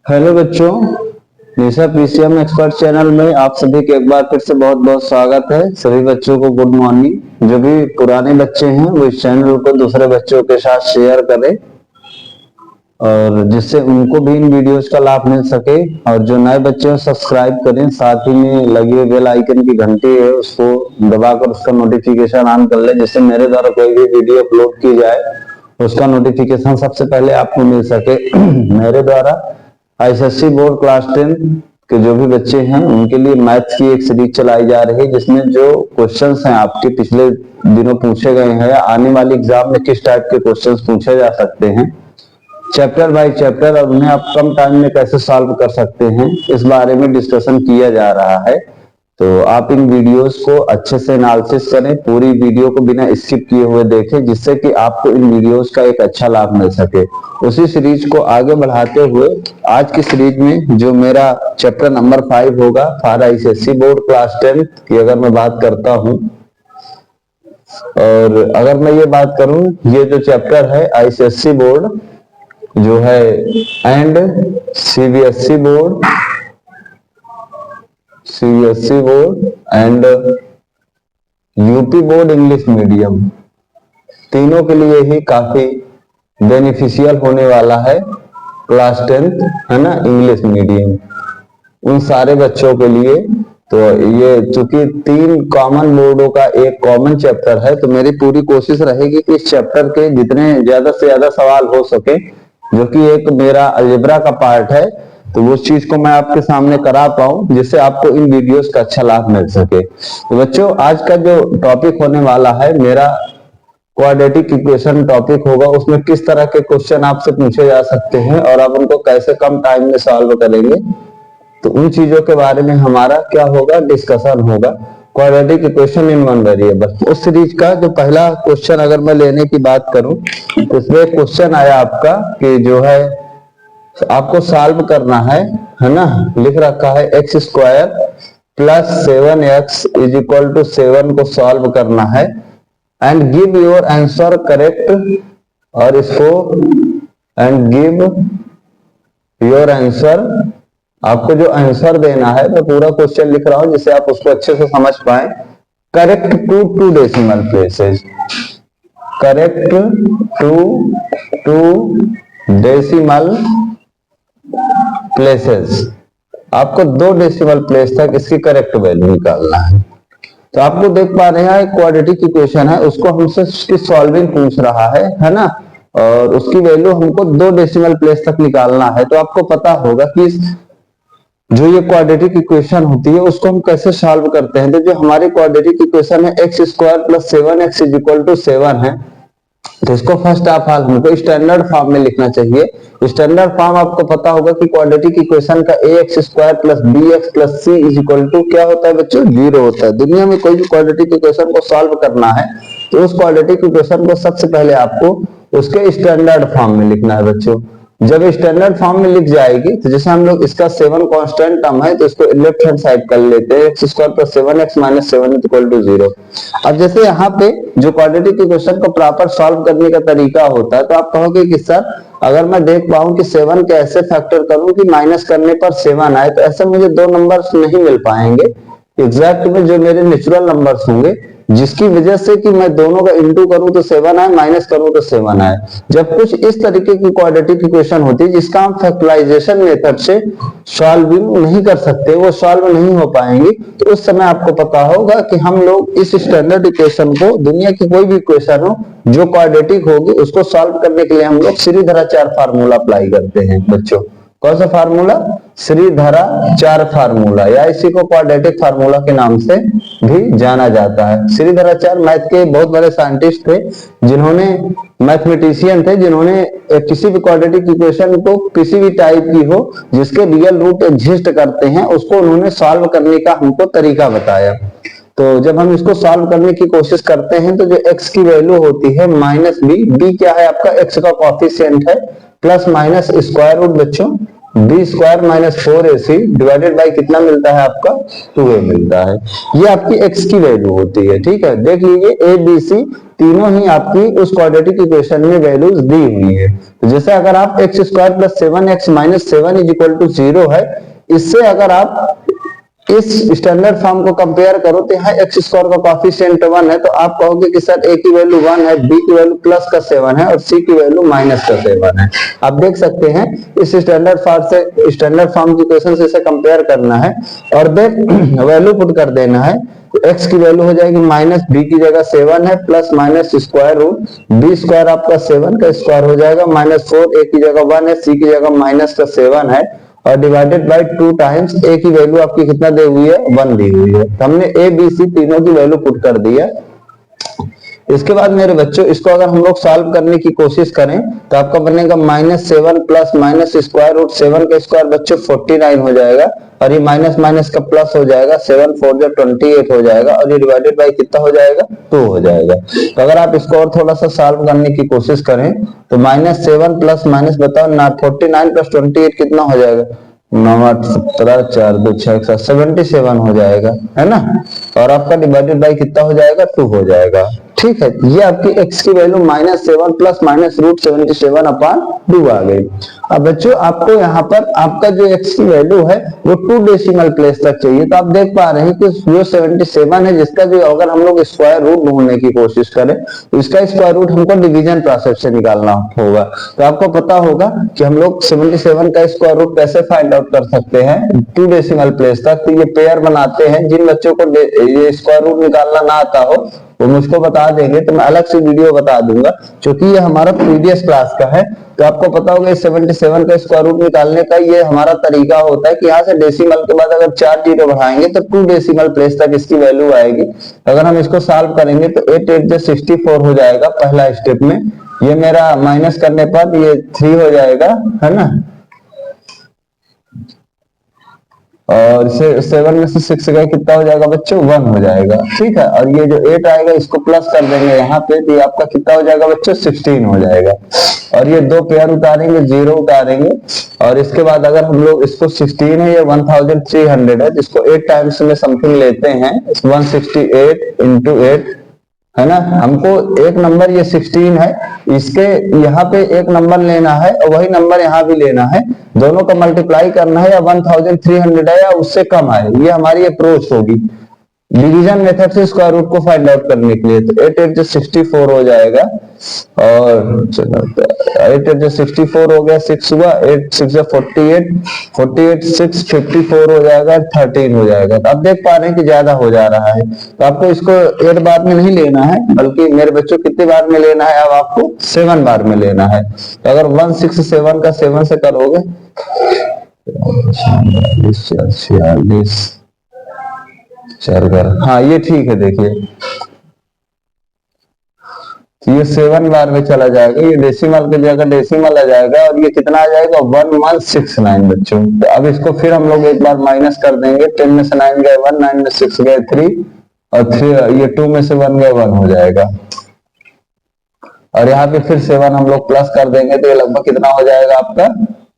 Hello बच्चों, निशा PCM expert channel में आप सभी के एक बार फिर से बहुत बहुत स्वागत है। सभी बच्चों को गुड मॉर्निंग। जो भी पुराने बच्चे हैं वो इस चैनल को दूसरे बच्चों के साथ शेयर करें और जिससे उनको भी इन वीडियोस का लाभ मिल सके। और जो नए बच्चे हैं सब्सक्राइब करें, साथ ही में लगी हुई बेल आइकन की घंटी है उसको दबाकर उसका नोटिफिकेशन ऑन कर ले, जिससे मेरे द्वारा कोई भी वीडियो अपलोड की जाए उसका नोटिफिकेशन सबसे पहले आपको मिल सके। मेरे द्वारा आईसीएसई बोर्ड क्लास 10 के जो भी बच्चे हैं उनके लिए मैथ्स की एक सीरीज चलाई जा रही है, जिसमें जो क्वेश्चंस हैं आपके पिछले दिनों पूछे गए हैं या आने वाले एग्जाम में किस टाइप के क्वेश्चंस पूछे जा सकते हैं, चैप्टर बाय चैप्टर, और उन्हें आप कम टाइम में कैसे सॉल्व कर सकते हैं, इस बारे में डिस्कशन किया जा रहा है। तो आप इन वीडियोस को अच्छे से एनालिसिस करें, पूरी वीडियो को बिना स्किप किए हुए देखें, जिससे कि आपको इन वीडियोस का एक अच्छा लाभ मिल सके। उसी सीरीज को आगे बढ़ाते हुए आज की सीरीज में जो मेरा चैप्टर नंबर 5 होगा फॉर आईसीएसई बोर्ड क्लास 10 की अगर मैं बात करता हूं, और अगर मैं ये बात करूं, ये जो चैप्टर है आईसीएसई बोर्ड जो है and CBSE board and UP board English medium, तीनों के लिए ही काफी बेनिफिशियल होने वाला है। क्लास 10 है ना, इंग्लिश मीडियम, उन सारे बच्चों के लिए। तो ये चूंकि 3 कॉमन बोर्डों का एक कॉमन चैप्टर है, तो मेरी पूरी कोशिश रहेगी कि इस चैप्टर के जितने ज्यादा से ज्यादा सवाल हो सके, जो कि एक मेरा अलजेब्रा का पार्ट है, तो वो चीज को मैं आपके सामने करा पाऊं, जिससे आपको इन वीडियोस का अच्छा लाभ मिल सके। तो बच्चों, आज का जो टॉपिक होने वाला है मेरा क्वाड्रेटिक इक्वेशन टॉपिक होगा। उसमें किस तरह के क्वेश्चन आपसे पूछे जा सकते हैं और आप उनको कैसे कम टाइम में सॉल्व करेंगे, तो उन चीजों के बारे में हमारा क्या होगा, डिस्कशन होगा। Quadratic equation in one variable, उस सीरीज का जो पहला क्वेश्चन अगर मैं लेने की बात करूं, तो इसमें क्वेश्चन आया आपका कि जो है आपको सॉल्व करना है ना, लिख रखा है X square plus 7x is equal to 7 को सॉल्व करना है and give your answer correct, और इसको एंड गिव योर आंसर, आपको जो आंसर देना है, मैं पूरा क्वेश्चन लिख रहा हूं जिससे आप उसको अच्छे से समझ पाए। Correct to 2 decimal places, correct to 2 decimal places, आपको 2 डेसिमल प्लेस तक इसकी करेक्ट वैल्यू निकालना है। तो आपको देख पा रहे हैं क्वाड्रेटिक इक्वेशन है, उसको हमसे उसकी सॉल्विंग पूछ रहा है ना, और उसकी वैल्यू हमको 2 डेसिमल प्लेस तक निकालना है। तो आपको पता होगा कि जो ये क्वाड्रेटिक इक्वेशन होती है उसको हम कैसे सॉल्व करते हैं। तो जो हमारी क्वाड्रेटिक इक्वेशन है X square plus 7x is equal to 7 है, तो इसको फर्स्ट ऑफ ऑल हमको स्टैंडर्ड फॉर्म में लिखना चाहिए। स्टैंडर्ड फॉर्म आपको पता होगा कि क्वाड्रेटिक इक्वेशन का ax square plus bx plus c is equal to क्या होता है बच्चों, 0 होता है। दुनिया में कोई भी क्वाड्रेटिक इक्वेशन को सॉल्व करना है तो उस क्वाड्रेटिक इक्वेशन को सबसे पहले आपको उसके स्टैंडर्ड फॉर्म में लिखना है बच्चों। जब स्टैंडर्ड फॉर्म में लिख जाएगी, तो जैसे हम लोग इसका 7 कांस्टेंट टर्म है, तो इसको लेफ्ट हैंड साइड कर लेते हैं, X square plus 7x minus 7 equal to 0। अब जैसे यहाँ पे जो क्वाड्रेटिक इक्वेशन को प्रॉपर सॉल्व करने का तरीका होता है, तो आप कहोगे कि सर अगर मैं देख पाऊं कि 7 के ऐसे फैक्टर करूं कि माइनस करने पर 7 आए, तो ऐसे मुझे 2 नंबर्स नहीं मिल पाएंगे एग्जैक्ट में, जो मेरे नेचुरल नंबर्स होंगे, जिसकी वजह से कि मैं दोनों का इंटू करूं तो 7 आए, माइनस करूं तो 7 आए। जब कुछ इस तरीके की क्वाड्रेटिक इक्वेशन होती है जिसका हम फैक्टराइजेशन मेथड से सॉल्विंग नहीं कर सकते, वो सॉल्व नहीं हो पाएंगी, तो उस समय आपको पता होगा कि हम लोग इस स्टैंडर्ड इक्वेशन को, दुनिया की कोई भी इक्वेशन हो जो क्वाड्रेटिक होगी, उसको सॉल्व करने के लिए हम लोग श्रीधराचार्य फार्मूला अप्लाई करते हैं बच्चों। कौन सा फार्मूला, श्रीधराचार्य फार्मूला, या इसी को क्वाड्रेटिक फार्मूला के नाम से भी जाना जाता है। श्रीधराचार्य मैथ के बहुत बड़े साइंटिस्ट थे, जिन्होंने मैथमेटिशियन थे, जिन्होंने किसी भी क्वाड्रेटिक इक्वेशन को किसी भी टाइप की हो जिसके रियल रूट एग्जिस्ट करते हैं, उसको उन्होंने सॉल्व करने का हमको तरीका बताया। तो जब हम इसको सॉल्व करने की कोशिश करते हैं, तो जो x की वैल्यू होती है माइनस b, b क्या है आपका x का कॉफिशिएंट है, प्लस माइनस स्क्वायर रूट बच्चों B square minus 4ac divided by कितना मिलता है आपका 2a मिलता है। ये आपकी x की वैल्यू होती है। ठीक है, देख लीजिए a b c तीनों ही आपकी उस क्वाड्रेटिक इक्वेशन में वैल्यूज दी हुई है। तो जैसे अगर आप X square plus 7x minus 7 is equal to 0 है, इससे अगर आप इस स्टैंडर्ड फॉर्म को कंपेयर करो तो यहाँ एक्स स्क्वायर का कोएफिशिएंट 1 है, तो आप कहोगे कि सर a की वैल्यू 1 है, b की वैल्यू प्लस का 7 है और c की वैल्यू माइनस का 7 है। आप देख सकते हैं इस स्टैंडर्ड फॉर्म की इक्वेशन से इसे कंपेयर करना है और देन वैल्यू पुट कर देना है। तो x की वैल्यू हो जाएगी माइनस b की जगह 7 है plus minus square root b square आपका 7 का स्क्वायर हो जाएगा माइनस 4, a की जगह 1 है, c की जगह माइनस का 7 है और डिवाइडेड बाय 2 टाइम्स a की वैल्यू आपकी कितना दी हुई है 1 दी हुई है। तो हमने a b c तीनों की वैल्यू पुट कर दी है। इसके बाद मेरे बच्चों इसको अगर हम लोग सॉल्व करने की कोशिश करें तो आपका बनेगा minus 7 plus minus square root 7 का स्क्वायर बच्चों 49 हो जाएगा और ये माइनस माइनस का प्लस हो जाएगा 7 4 जो 28 हो जाएगा और ये डिवाइडेड बाय कितना हो जाएगा 2 हो जाएगा। तो अगर आप इसको और थोड़ा सा सॉल्व करने की कोशिश करें तो माइनस 7 प्लस माइनस बताओ ना 49 प्लस 28 कितना हो जाएगा 9 8 17 4 2 6 77 हो जाएगा, है ना। और आपका डिवाइडेड बाय कितना हो जाएगा 2 हो जाएगा। ठीक है, ये आपकी x की value minus 7 plus minus root 77 upon 2 आ गई। अब बच्चों आपको यहाँ पर आपका जो x की वैल्यू है वो 2 डेसिमल प्लेस तक चाहिए। तो आप देख पा रहे हैं कि जो 77 है जिसका जो अगर हम लोग स्क्वायर रूट ढूंढने की कोशिश करें तो इसका स्क्वायर रूट हमको डिवीजन प्रोसेस से निकालना होगा। तो आपको पता होगा कि हम लोग 77 का स्क्वायर रूट कैसे फाइंड आउट कर सकते हैं 2 डेसिमल प्लेस तक। तो ये पेयर बनाते हैं, जिन बच्चों को ये स्क्वायर रूट निकालना ना आता हो वो मुझको बता देंगे तो मैं अलग से वीडियो बता दूंगा, क्योंकि ये हमारा प्रीवियस क्लास का है। तो आपको पता होगा 77 का स्क्वायर रूट निकालने का ये हमारा तरीका होता है कि यहाँ से डेसिमल के बाद अगर 4 जीरो बढ़ाएंगे तो 2 डेसिमल प्लेस तक इसकी वैल्यू आएगी। अगर हम इसको सॉल्व करेंगे तो 8 8 जो 64 हो जाएगा पहला स्टेप में। ये मेरा माइनस करने पर ये 3 हो जाएगा, है ना। और 7 में से 6 गए कितना हो जाएगा बच्चों 1 हो जाएगा। ठीक है, और ये जो 8 आएगा इसको प्लस कर देंगे यहाँ पे तो ये आपका कितना हो जाएगा बच्चों 16 हो जाएगा। और ये 2 पेयर उतारेंगे 0 उतारेंगे और इसके बाद अगर हम लोग इसको 16 है ये 1300 है जिसको 8 टाइम्स में समथिंग लेते हैं 168 इंटू 8, है ना। हमको एक नंबर ये 16 है, इसके यहाँ पे एक नंबर लेना है और वही नंबर यहाँ भी लेना है, दोनों का मल्टीप्लाई करना है या 1300 है या उससे कम आए, ये हमारी अप्रोच होगी डिवीजन मेथड से स्क्वायर रूट को फाइंड आउट करने के लिए। तो 8 8 जो 64 हो जाएगा और 8 8 जो 64 हो गया 6 हुआ 8 6 जो 48 48 6 54 हो जाएगा 13 हो जाएगा। तो आप देख पा रहे हैं कि ज्यादा हो जा रहा है। तो आपको इसको 8 बार में नहीं लेना है बल्कि मेरे बच्चों कितने बार में लेना है, अब आपको 7 बार में लेना है। तो अगर 167 का 7 से करोगे 46 हाँ ये ठीक है। देखिए ये 7 बार में चला जाएगा, ये डेसिमल की जगह डेसिमल आ जाएगा और ये कितना आ जाएगा 1169 बच्चों। तो अब इसको फिर हम लोग एक बार माइनस कर देंगे, 10 में से 9 गए 1, 9 में 6 गए 3 और 3 ये 2 में से 1 गए 1 हो जाएगा। और यहाँ पे फिर 7 हम लोग प्लस कर देंगे तो ये लगभग कितना हो जाएगा आपका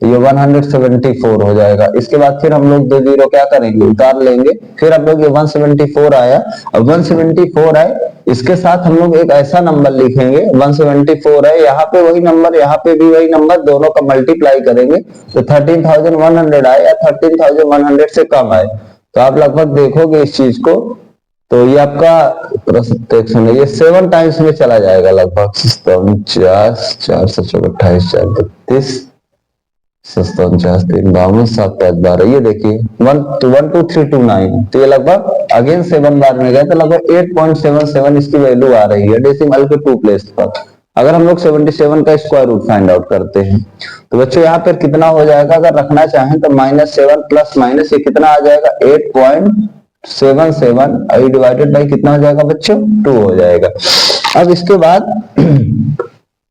ये 174 हो जाएगा। इसके बाद फिर हम लोग 2 जीरो क्या करेंगे उतार लेंगे, फिर हम लोग ये 174 आया। अब 174 आए इसके साथ हम लोग एक ऐसा नंबर लिखेंगे 174 है, यहाँ पे वही नंबर यहाँ पे भी वही नंबर, दोनों का मल्टीप्लाई करेंगे तो 13,100 आए या 13,100 से कम आए। तो आप लगभग देखोगे इस चीज को तो ये आपका प्रेजेंटेशन है ये 7 टाइम्स में चला जाएगा लगभग 49 4 28 4 32 57 3 52 7 5 12 ये देखिए 1 2 3 2 9 तो ये लगभग अगेन 7 बार में गए तो लगभग 8.77 इसकी वैल्यू आ रही है डेसिमल के 2 प्लेस पर। अगर हम लोग 77 का स्क्वायर रूट फाइंड आउट करते हैं तो बच्चों यहाँ पर कितना हो जाएगा, अगर रखना चाहें तो -7 प्लस माइनस ये कितना आ जाएगा 8.77 डिवाइडेड बाई कितना हो जाएगा बच्चों 2 हो जाएगा। अब इसके बाद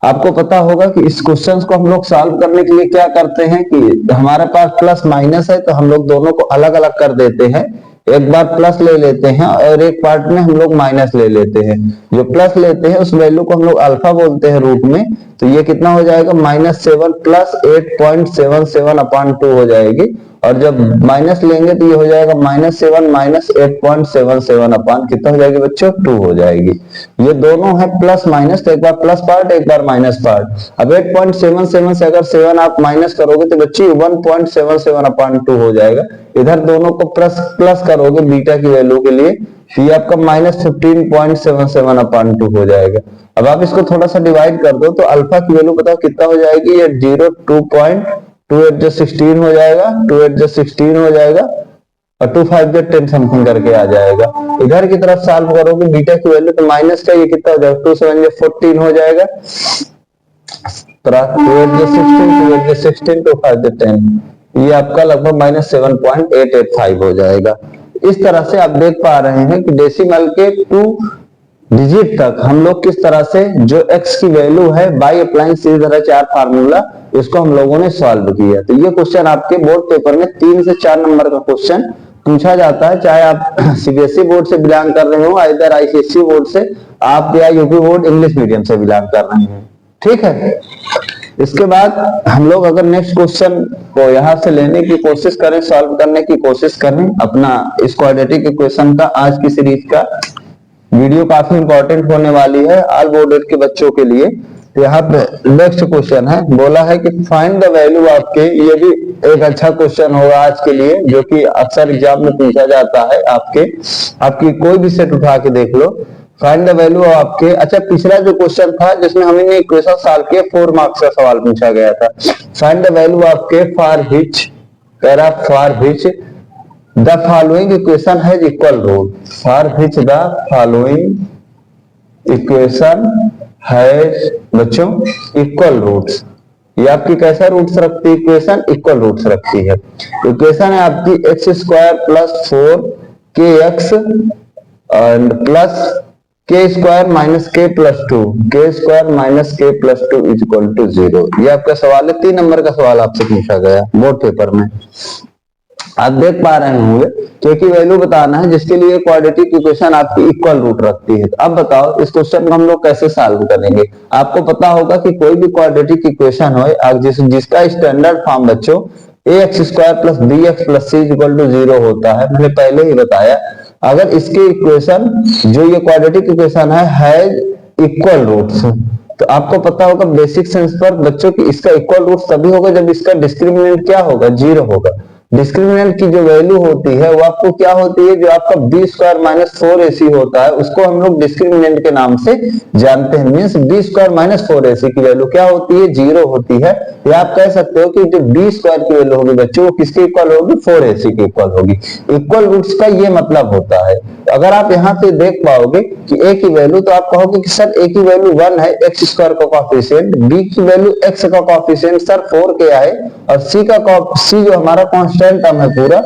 आपको पता होगा कि इस क्वेश्चन को हम लोग सॉल्व करने के लिए क्या करते हैं कि हमारे पास प्लस माइनस है तो हम लोग दोनों को अलग अलग कर देते हैं एक बार प्लस ले लेते हैं और एक पार्ट में हम लोग माइनस ले लेते हैं। जो प्लस लेते हैं उस वैल्यू को हम लोग अल्फा बोलते हैं रूट में, तो ये कितना हो जाएगा -7 प्लस 8.77 अपान 2 हो जाएगी। और जब माइनस लेंगे तो ये हो जाएगा -7 माइनस 8.77 अपान कितना हो जाएगी बच्चों 2 हो जाएगी। ये दोनों है प्लस माइनस, तो एक बार प्लस पार्ट एक बार माइनस पार्ट। अब 8.77 से अगर 7 आप माइनस करोगे तो बच्चे 1.77 अपान 2 हो जाएगा। इधर दोनों को प्लस प्लस करोगे बीटा की वैल्यू के लिए, तो ये आपका -15.77 अपान 2 हो जाएगा। अब आप इसको थोड़ा सा डिवाइड कर दो तो अल्फा की वैल्यू बताओ कितना हो जाएगी, ये 0.2 जो 16 हो जाएगा, 2 जो 16 हो जाएगा और 2 5 जो 10 समथिंग करके आ जाएगा। इधर की तरफ सॉल्व करोगे बीटा की वैल्यू तो माइनस का ये कितना हो जाएगा, 2 7 जो 14 हो जाएगा, 2 जो 16, 2 5 जो 10, ये आपका लगभग -7.885 हो जाएगा। इस तरह से आप देख पा रहे हैं कि डेसिमल के 2 डिजिट तक हम लोग किस तरह से जो x की वैल्यू है बाय अप्लाइंग सीधी तरह 4 फार्मूला, इसको हम लोगों ने सॉल्व किया। तो ये क्वेश्चन आपके बोर्ड पेपर में 3 से 4 नंबर का क्वेश्चन पूछा जाता है, चाहे आप सीबीएसई बोर्ड से बिलोंग कर रहे हो, इधर आईसीएसई बोर्ड से आप या यूपी बोर्ड इंग्लिश मीडियम से बिलोंग कर रहे हैं। ठीक है, इसके बाद हम लोग अगर नेक्स्ट क्वेश्चन को यहां से लेने की कोशिश करें, सॉल्व करने की कोशिश करें अपना इस क्वाड्रेटिक इक्वेशन का, आज की सीरीज का वीडियो काफी इंपॉर्टेंट होने वाली है ऑल बोर्डेड के बच्चों के लिए। तो यहाँ पे नेक्स्ट क्वेश्चन है, बोला है कि फाइंड द वैल्यू आपके, ये भी एक अच्छा क्वेश्चन होगा आज के लिए जो कि अक्सर एग्जाम में पूछा जाता है। आपकी कोई भी सेट उठा के देख लो, फाइंड द वैल्यू आपके। अच्छा, पिछला जो क्वेश्चन था जिसमें हमने इक्वेशन सॉल्व किया 4 मार्क्स का सवाल पूछा गया था, फाइंड द वैल्यू आपके for which the following equation has equal root, for which the following equation has बच्चों इक्वल रूट्स। ये आपकी कैसा रूट्स रखती है इक्वेशन, इक्वल रूट्स रखती है। इक्वेशन है आपकी x² plus 4kx and plus k² minus k plus 2, k² minus k plus 2 is equal to 0। ये आपका सवाल है, 3 नंबर का सवाल आपसे पूछा गया बोर्ड पेपर में। आप देख पा रहे होंगे क्योंकि वैल्यू बताना है जिसके लिए क्वाड्रेटिक इक्वेशन आपकी इक्वल रूट रखती है। अब बताओ इस क्वेश्चन को हम लोग कैसे सॉल्व करेंगे। आपको पता होगा कि कोई भी क्वाड्रेटिक इक्वेशन हो जिसका स्टैंडर्ड फॉर्म बच्चों ax² plus bx plus c equal to 0 होता है, मैंने पहले ही बताया। अगर इसके इक्वेशन जो ये क्वाड्रेटिक इक्वेशन है इक्वल रूट्स, तो आपको पता होगा बेसिक सेंस पर बच्चों की इसका इक्वल रूट तभी होगा जब इसका डिस्क्रिमिनेंट क्या होगा, 0 होगा। डिस्क्रिमिनेंट की जो वैल्यू होती है वो आपको क्या होती है, जो आपका b² माइनस 4ac होता है उसको हम लोग डिस्क्रिमिनेंट के नाम से जानते हैं। मींस b² माइनस 4ac की वैल्यू क्या होती है, 0 होती है। या आप कह सकते हो कि जो b² की वैल्यू होगी बच्चों वो किसके इक्वल होगी, 4ac के इक्वल होगी। इक्वल रूट्स का ये मतलब होता है। अगर आप यहाँ पे देख पाओगे कि a की वैल्यू, तो आप कहोगे कि सर a की वैल्यू 1 है, x² का कॉफिशिएंट, b की वैल्यू x का कॉफिशिएंट सर 4 क्या है, और c जो हमारा कांस्टेंट टर्म है पूरा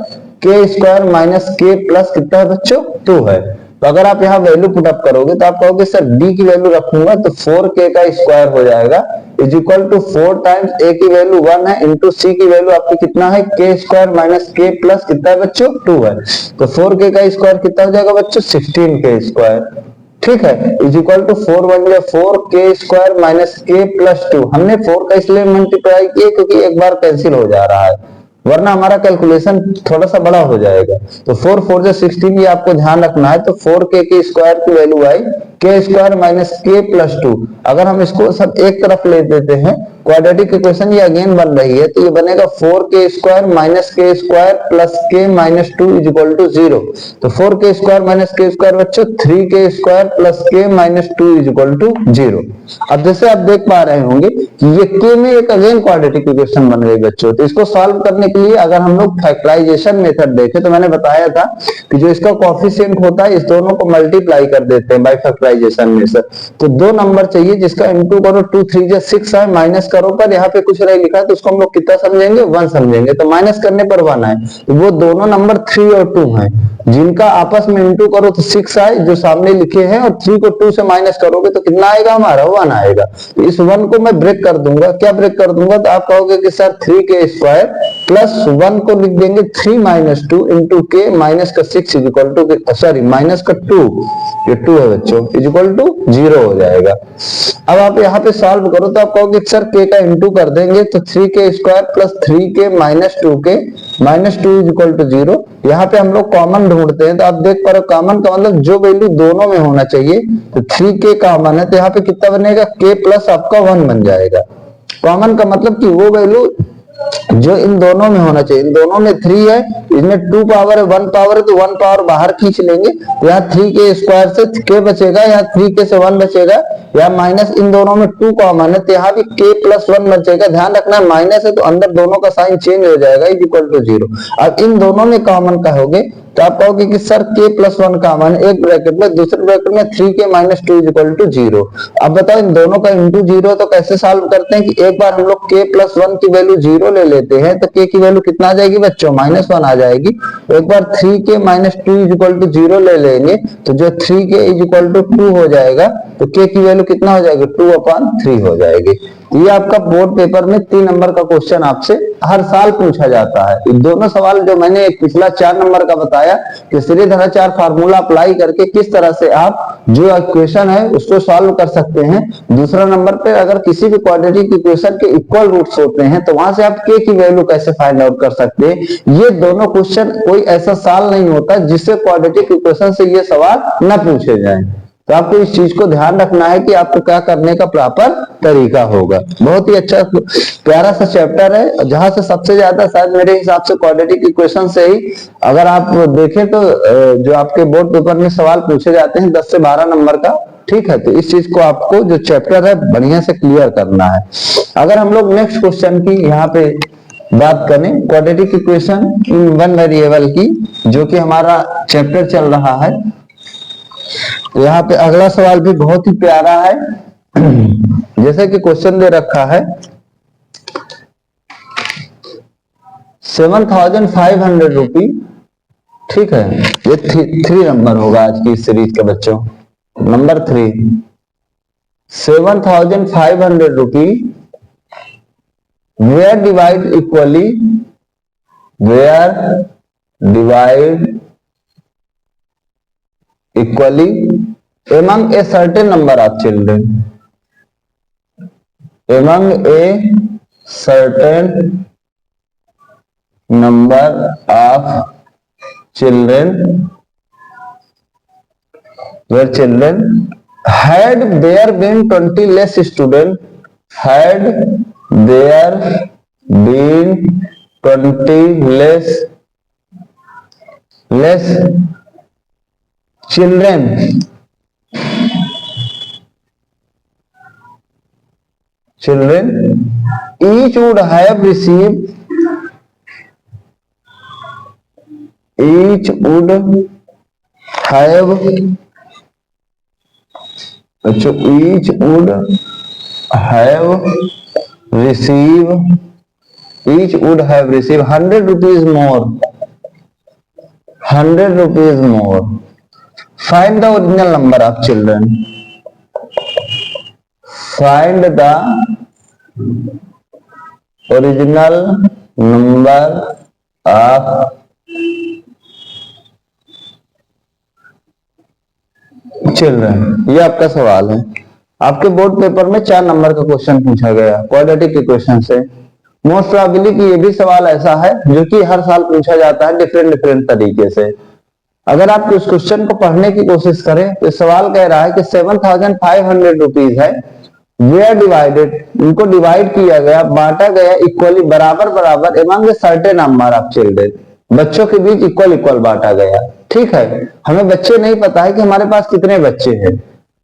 k² माइनस k प्लस कितना है बच्चों 2 है। तो अगर आप यहाँ वैल्यू पुट अप करोगे तो आप कहोगे सर d की वैल्यू रखूंगा तो 4k का स्क्वायर हो जाएगा is equal to 4 times a की वैल्यू 1 है इंटू c की वैल्यू आपकी कितना है k² माइनस k प्लस कितना है बच्चों 2 है। तो 4k का स्क्वायर कितना हो जाएगा बच्चों 16k स्क्वायर। ठीक है, इज इक्वल टू 4 1 जा 4k² माइनस k प्लस 2। हमने 4 का इसलिए मल्टीप्लाई किया क्योंकि एक बार कैंसिल हो जा रहा है, वरना हमारा कैलकुलेशन थोड़ा सा बड़ा हो जाएगा। तो 4 4 जा 16 ये आपको ध्यान रखना है। तो 4k के स्क्वायर की वैल्यू आई k² माइनस k प्लस 2। अगर हम इसको सब एक तरफ ले देते हैं, क्वाड्रेटिक इक्वेशन ये अगेन बन रही है, तो ये बनेगा 4k² minus k² plus k minus 2 is equal to 0। तो 4k² माइनस k² बच्चों 3k² plus k minus 2 is equal to 0। अब जैसे आप देख पा रहे होंगे कि ये k में एक अगेन क्वाड्रेटिक इक्वेशन बन गई बच्चों। तो इसको सॉल्व करने के लिए अगर हम लोग फैक्टराइजेशन मेथड देखें तो मैंने बताया था कि जो इसका कोएफिशिएंट होता है इस दोनों को मल्टीप्लाई कर देते हैं बाय फैक्टराइजेशन में से। तो 2 नंबर चाहिए जिसका इनटू करो 2 3 जा 6 है, माइनस करो पर यहाँ पे कुछ नहीं लिखा है तो उसको हम लोग कितना समझेंगे 1 समझेंगे। तो माइनस करने पर 1 है, तो वो दोनों नंबर 3 और 2 हैं। जिनका आपस में इंटू करो तो 6 आए जो सामने लिखे हैं, और 3 को 2 से माइनस करोगे तो कितना आएगा हमारा 1 आएगा। तो इस 1 को मैं ब्रेक कर दूंगा। क्या ब्रेक कर दूंगा? तो आप कहोगे कि सर 3k स्क्वायर प्लस 1 को लिख देंगे 3 माइनस 2 इंटू के माइनस का 6 is equal to, sorry minus का 2, ये 2 है बच्चों, इज इक्वल टू 0 हो जाएगा। अब आप यहाँ पे सॉल्व करो तो आप कहोगे सर k का इंटू कर देंगे तो 3k square plus 3k minus 2k minus 2 is equal to 0। यहाँ पे हम लोग कॉमन ढूंढते हैं तो आप देख पा रहे हो कॉमन का मतलब जो वैल्यू दोनों में होना चाहिए, तो 3k कॉमन है तो यहाँ पे कितना बनेगा k प्लस आपका 1 बन जाएगा। कॉमन का मतलब कि वो वैल्यू जो इन दोनों में होना चाहिए, इन दोनों में 3 है, इसमें 2 पावर है 1 पावर है तो 1 पावर बाहर खींच लेंगे तो यहाँ 3k स्क्वायर से k बचेगा, यहाँ 3k से 1 बचेगा, यहाँ माइनस इन दोनों में 2 कॉमन है तो यहाँ भी k प्लस 1 बचेगा। ध्यान रखना माइनस है तो अंदर दोनों का साइन चेंज हो जाएगा इज इक्वल टू 0। अब इन दोनों में कॉमन कहोगे तो आप कहोगे कि सर k प्लस 1 कॉमन, एक ब्रैकेट में, दूसरे ब्रैकेट में 3k minus 2 is equal to 0। अब बताओ इन दोनों का इंटू 0 तो कैसे सॉल्व करते हैं कि एक बार हम लोग k प्लस 1 की वैल्यू 0 ले लेते हैं तो k की वैल्यू कितना आ जाएगी बच्चों माइनस 1 आ जाएगी। एक बार 3k minus 2 is equal to 0 ले लेंगे तो जो 3k इज इक्वल टू 2 हो जाएगा तो k की वैल्यू कितना हो जाएगी 2/3 हो जाएगी। ये आपका बोर्ड पेपर में 3 नंबर का क्वेश्चन आपसे हर साल पूछा जाता है। ये दोनों सवाल जो मैंने एक पिछला 4 नंबर का बताया कि श्रीधराचार्य फार्मूला अप्लाई करके किस तरह से आप जो इक्वेशन है उसको सॉल्व कर सकते हैं। दूसरा नंबर पे अगर किसी भी क्वाड्रेटिक इक्वेशन के इक्वल रूट्स होते हैं तो वहां से आप k की वैल्यू कैसे फाइंड आउट कर सकते हैं। ये दोनों क्वेश्चन कोई ऐसा साल नहीं होता जिससे क्वाड्रेटिक इक्वेशन से ये सवाल न पूछे जाए। तो आपको इस चीज को ध्यान रखना है कि आपको क्या करने का प्रॉपर तरीका होगा। बहुत ही अच्छा प्यारा सा चैप्टर है जहां से सबसे ज्यादा शायद मेरे हिसाब से क्वाड्रेटिक इक्वेशन से ही अगर आप देखें तो जो आपके बोर्ड पेपर में सवाल पूछे जाते हैं 10 से 12 नंबर का, ठीक है। तो इस चीज को आपको जो चैप्टर है बढ़िया से क्लियर करना है। अगर हम लोग नेक्स्ट क्वेश्चन की यहाँ पे बात करें quadratic equation in one variable की, जो कि हमारा चैप्टर चल रहा है, तो यहाँ पे अगला सवाल भी बहुत ही प्यारा है। जैसे कि क्वेश्चन दे रखा है 7,500 रुपी, ठीक है। ये 3 नंबर होगा आज की इस सीरीज के बच्चों। Number 3, 7,500 rupee were divide equally, were divide equally among a certain number of children, among a certain number of children, where children had there been 20 less students, had there been 20 less children, each would have received, each would have received 100 rupees more, 100 rupees more. Find the original number of children. Find the original number of children. ये आपका सवाल है। आपके board paper में 4 number का question पूछा गया quadratic equation से। मोस्ट प्रोबेबली कि ये भी सवाल ऐसा है जो कि हर साल पूछा जाता है डिफरेंट तरीके से। अगर आप उस क्वेश्चन को पढ़ने की कोशिश करें तो सवाल कह रहा है कि 7,500 रुपीज है, वेयर डिवाइडेड, इनको डिवाइड किया गया, बांटा गया इक्वली, बराबर बराबर, among certain number of children, बच्चों के बीच इक्वल बांटा गया, ठीक है। हमें बच्चे नहीं पता है कि हमारे पास कितने बच्चे हैं।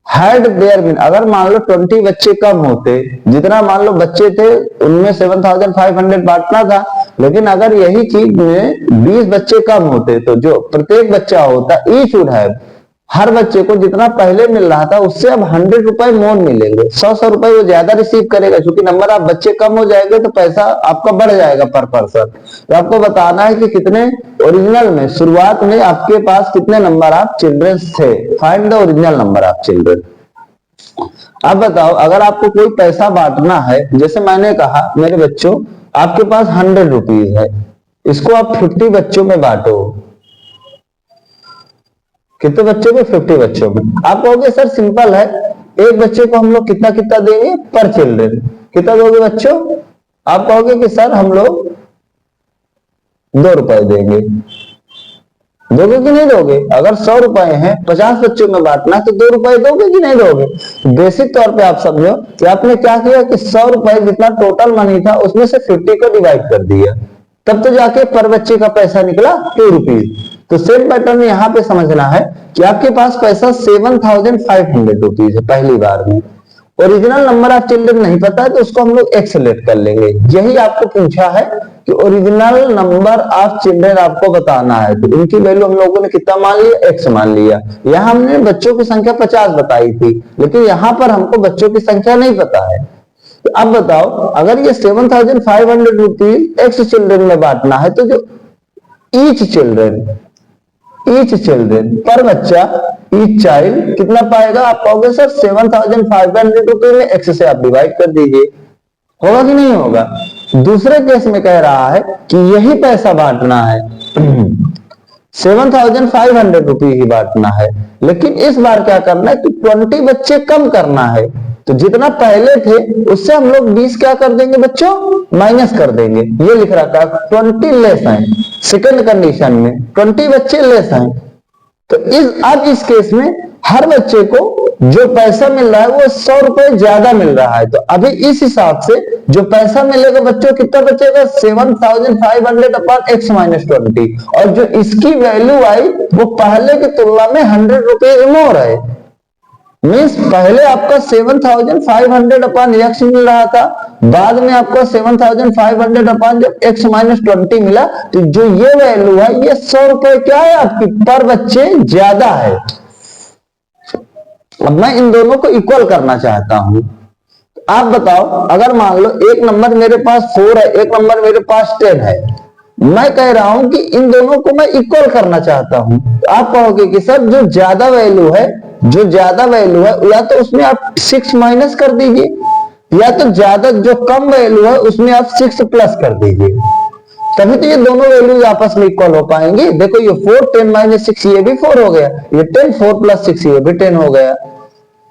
हैड देयर बीन, अगर मान लो 20 बच्चे कम होते, जितना मान लो बच्चे थे उनमें 7,500 बांटना था, लेकिन अगर यही चीज में 20 बच्चे कम होते तो जो प्रत्येक बच्चा होता ईच वुड हैव, हर बच्चे को जितना पहले मिल रहा था उससे अब 100 रुपए मोर मिलेंगे, 100 रुपए वो ज्यादा रिसीव करेगा, क्योंकि नंबर आप बच्चे कम हो जाएंगे तो पैसा आपका बढ़ जाएगा पर पर्सन। तो आपको बताना है कि कितने ओरिजिनल में शुरुआत में आपके पास कितने नंबर ऑफ चिल्ड्रन थे। Find the original number of children. अब बताओ, अगर आपको कोई पैसा बांटना है, जैसे मैंने कहा मेरे बच्चों आपके पास 100 रुपीज है, इसको आप 50 बच्चों में बांटो। कितने बच्चों में? 50 बच्चों में। आप कहोगे सर सिंपल है, एक बच्चे को हम लोग कितना कितना देंगे पर चिल्ड्रन, कितना दोगे बच्चों? आप कहोगे कि सर हम लोग 2 रुपए देंगे। दोगे कि नहीं दोगे? अगर 100 रुपए हैं 50 बच्चों में बांटना तो 2 रुपए दोगे कि नहीं दोगे? बेसिक तौर पे आप समझो कि आपने क्या किया कि 100 रुपए जितना टोटल मनी था उसमें से 50 को डिवाइड कर दिया, तब तो जाके पर बच्चे का पैसा निकला 2 रुपीज। तो सेम पैटर्न यहाँ पे समझना है कि आपके पास पैसा 7500 रुपीज है पहली बार में। ओरिजिनल नंबर ऑफ चिल्ड्रन नहीं पता है तो उसको हम लोग एक्स सेलेक्ट कर लेंगे। यही आपको पूछा है कि ओरिजिनल नंबर ऑफ चिल्ड्रन आपको बताना है, तो इनकी वैल्यू हम लोगों ने कितना मान लिया? एक्स मान लिया। यहाँ हमने बच्चों की संख्या 50 बताई थी, लेकिन यहाँ पर हमको बच्चों की संख्या नहीं पता है। तो अब बताओ, अगर ये 7500 रुपीज एक्स चिल्ड्रन में बांटना है तो जो ईच चिल्ड्रन पर बच्चा, ईच चाइल्ड कितना पाएगा? आप कहोगे सर 7500 रुपीज में एक्स से आप डिवाइड कर दीजिए। होगा कि नहीं होगा? दूसरे केस में कह रहा है कि यही पैसा बांटना है 7500 रुपीज ही बांटना है, लेकिन इस बार क्या करना है कि 20 बच्चे कम करना है। तो जितना पहले थे उससे हम लोग 20 क्या कर देंगे बच्चों? माइनस कर देंगे। ये लिख रखा 20 लेस है, सेकंड कंडीशन में 20 बच्चे लेस हैं। तो अब इस केस में हर बच्चे को जो पैसा मिल रहा है वो 100 रुपए ज्यादा मिल रहा है। तो अभी इस हिसाब से जो पैसा मिलेगा बच्चों कितना बचेगा? 7500 अपॉन एक्स माइनस 20, और जो इसकी वैल्यू आई वो पहले की तुलना में 100 रुपए मोर है। मीन्स पहले आपका 7500 अपॉन एक्स मिल रहा था, बाद में आपको 7500 अपॉन जब एक्स माइनस 20 मिला, तो जो ये वैल्यू है ये 100 रुपए क्या है आपकी पर बच्चे ज्यादा है। अब मैं इन दोनों को इक्वल करना चाहता हूं। आप बताओ, अगर मान लो एक नंबर मेरे पास 4 है, एक नंबर मेरे पास 10 है, मैं कह रहा हूं कि इन दोनों को मैं इक्वल करना चाहता हूं। तो आप कहोगे कि सर जो ज्यादा वैल्यू है या तो उसमें आप 6 माइनस कर दीजिए, या तो ज्यादा जो कम वैल्यू है उसमें आप 6 प्लस कर दीजिए, तभी तो ये दोनों वैल्यूज आपस में इक्वल हो पाएंगे। देखो ये 4 10 माइनस 6 ये भी 4 हो गया, ये 10 4 प्लस 6 ये भी 10 हो गया।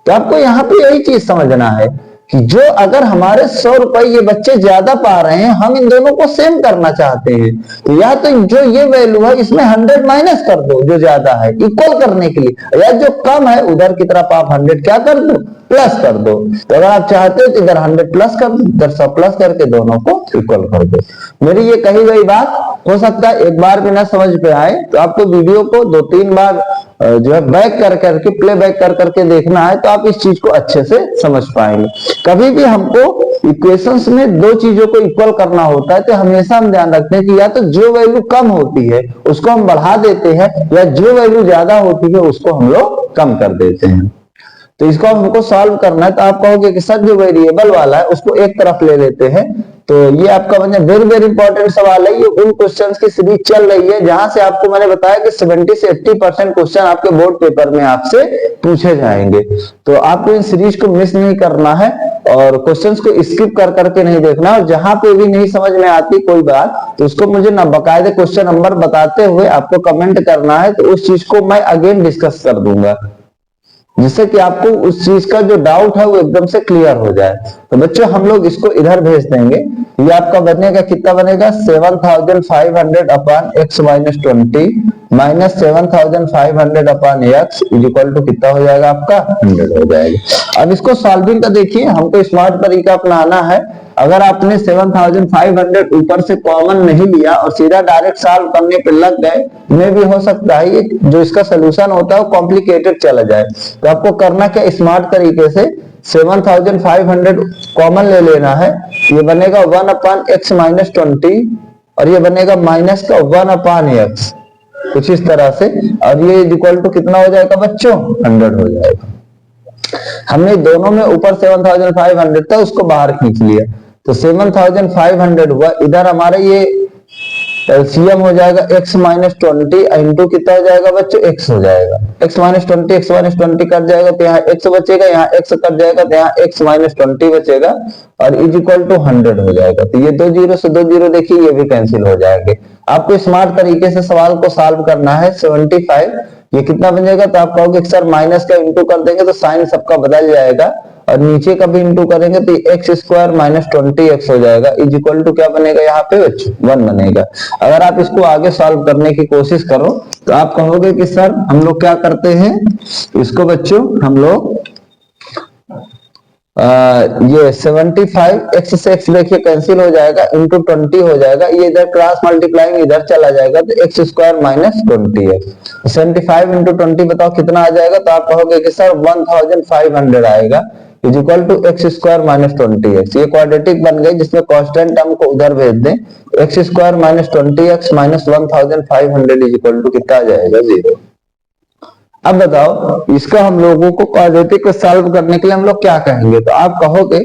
तो आपको यहाँ पे यही चीज समझना है कि जो अगर हमारे 100 रुपए ये बच्चे ज्यादा पा रहे हैं, हम इन दोनों को सेम करना चाहते हैं, तो या तो जो ये वैल्यू है इसमें 100 माइनस कर दो जो ज्यादा है इक्वल करने के लिए, या जो कम है उधर की तरफ आप 100 क्या कर दो? प्लस कर दो। तो अगर आप चाहते हो तो इधर 100 प्लस कर दो, इधर 100 प्लस करके दोनों को इक्वल कर दो। मेरी ये कही गई बात हो सकता है एक बार भी ना समझ पे आए, तो आपको वीडियो को 2-3 बार जो है बैक कर करके प्ले बैक कर करके देखना है, तो आप इस चीज को अच्छे से समझ पाएंगे। कभी भी हमको इक्वेशंस में दो चीजों को इक्वल करना होता है तो हमेशा हम ध्यान रखते हैं कि या तो जो वैल्यू कम होती है उसको हम बढ़ा देते हैं, या जो वैल्यू ज्यादा होती है उसको हम लोग कम कर देते हैं। तो इसको हमको सॉल्व करना है, तो आप कहोगे कि सर जो वेरिएबल वाला है उसको एक तरफ ले लेते हैं। तो ये आपका मतलब वेरी वेरी इंपॉर्टेंट सवाल है। ये उन क्वेश्चंस की सीरीज चल रही है जहां से आपको मैंने बताया कि 70 से 80% क्वेश्चन आपके बोर्ड पेपर में आपसे पूछे जाएंगे। तो आपको इन सीरीज को मिस नहीं करना है और क्वेश्चंस को स्किप कर करके नहीं देखना। और जहां पे भी नहीं समझ में आती कोई बात तो उसको मुझे ना बाकायदे क्वेश्चन नंबर बताते हुए आपको कमेंट करना है, तो उस चीज को मैं अगेन डिस्कस कर दूंगा, जिससे कि आपको उस चीज का जो डाउट है वो एकदम से क्लियर हो जाए। तो बच्चों हम लोग इसको इधर भेज देंगे। ये आपका बनेगा कितना बनेगा? 7500 upon x minus 20 minus 7500 upon x is equal to कितना हो जाएगा आपका? 100 हो जाएगा। अब इसको सॉल्विंग का देखिए, हमको स्मार्ट तरीका अपनाना है। अगर आपने 7500 ऊपर से कॉमन नहीं लिया और सीधा डायरेक्ट सॉल्व करने पे लग गए, में भी हो सकता है ये जो इसका सोल्यूशन होता है वो कॉम्प्लिकेटेड चला जाए। तो आपको करना क्या, स्मार्ट तरीके से 7500 कॉमन ले लेना है। ये बनेगा 1 अपॉन एक्स माइनस 20 और ये बनेगा माइनस का 1 अपॉन एक्स। कुछ इस तरह से, और ये इक्वल टू कितना हो जाएगा बच्चों, 100 हो जाएगा। हमने दोनों में ऊपर 7500 था उसको बाहर खींच लिया, तो 7500 हुआ। इधर हमारा ये एलसीएम हो जाएगा x माइनस 20 इंटू कितना हो जाएगा बच्चों, x हो जाएगा। x माइनस 20 कट जाएगा तो यहाँ x बचेगा, यहाँ x कट जाएगा तो यहाँ x माइनस 20 बचेगा, और इज इक्वल टू 100 हो जाएगा। तो ये 2 जीरो से 2 जीरो देखिए ये भी कैंसिल हो जाएंगे। आपको स्मार्ट तरीके से सवाल को सॉल्व करना है। 75 ये कितना बन जाएगा, तो आप कहोगे सर माइनस का इंटू कर देंगे तो साइन सबका बदल जाएगा, और नीचे का भी इंटू करेंगे तो एक्स स्क्वायर माइनस 20x हो जाएगा, इज इक्वल टू क्या बनेगा यहाँ पे 1 बनेगा। अगर आप इसको आगे सॉल्व करने की कोशिश करो तो आप कहोगे कि सर हम लोग क्या करते हैं इसको बच्चों, हम लोग ये 75 x से x देखिए कैंसिल हो जाएगा, इंटू 20 हो जाएगा, ये इधर क्रॉस मल्टीप्लाइंग इधर चला जाएगा तो x square minus 20x। 75 into 20 बताओ कितना आ जाएगा, तो आप कहोगे कि सर 1500 आएगा, is equal to x square minus 20x। ये क्वाड्रेटिक बन गई जिसमें कांस्टेंट टर्म को उधर भेज दें, x square minus 20x minus 1500 is equal to कितना आ जाएगा, 0। अब बताओ इसका हम लोगों को क्वाड्रेटिक को सॉल्व करने के लिए हम लोग क्या कहेंगे, तो आप कहोगे